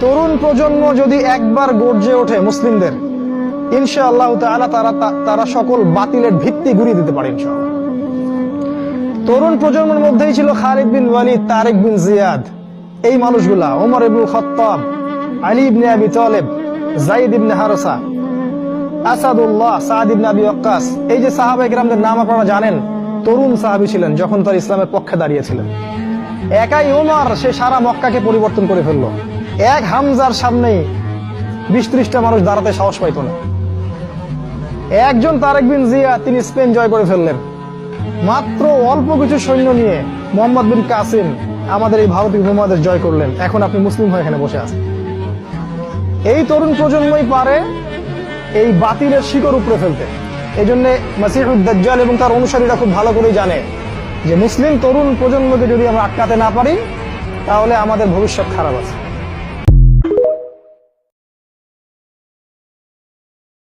তরুণ প্রজন্ম যদি একবার গর্জে ওঠে মুসলিমদের, ইনশাআল্লাহ তাআলা তারা সকল বাতিলের ভিত্তি গুঁড়িয়ে দিতে পারে ইনশাআল্লাহ। তরুণ প্রজন্মের মধ্যেই ছিল খালিদ বিন ওয়ালিদ, তারেক বিন জিয়াদ, এই মানুষগুলা, ওমর ইবনুল খাত্তাব, আলী ইবনে আবি তালেব, যায়েদ ইবনে হারেসা, আসাদুল্লাহ, সাদ ইবনে আবি ওয়াক্কাস। এই যে সাহাবায়ে কেরামদের নাম আপনারা জানেন, তরুণ সাহাবী ছিলেন যখন তার ইসলামের পক্ষে দাঁড়িয়েছিলেন। একাই ওমর, সে সারা মক্কাকে পরিবর্তন করে ফেললো। এক হামজার সামনেই 20-30টা মানুষ দাঁড়াতে সাহস পাইত না। একজন তারেক বিন জিয়াদ, তিনি স্পেন জয় করে ফেললেন মাত্র অল্প কিছু সৈন্য নিয়ে। মোহাম্মদ বিন কাসিম আমাদের এই ভারতীয় উপমহাদেশ জয় করলেন। এখন আপনি মুসলিম হয়ে এখানে বসে আছেন। এই তরুণ প্রজন্মই পারে এই বাতিলের শিকড় উপড়ে ফেলতে। এই জন্য মাসিহুদ দাজ্জাল এবং তার অনুসারীরা খুব ভালো করেই জানে যে মুসলিম তরুণ প্রজন্মকে যদি আমরা আটকাতে না পারি, তাহলে আমাদের ভবিষ্যৎ খারাপ আছে।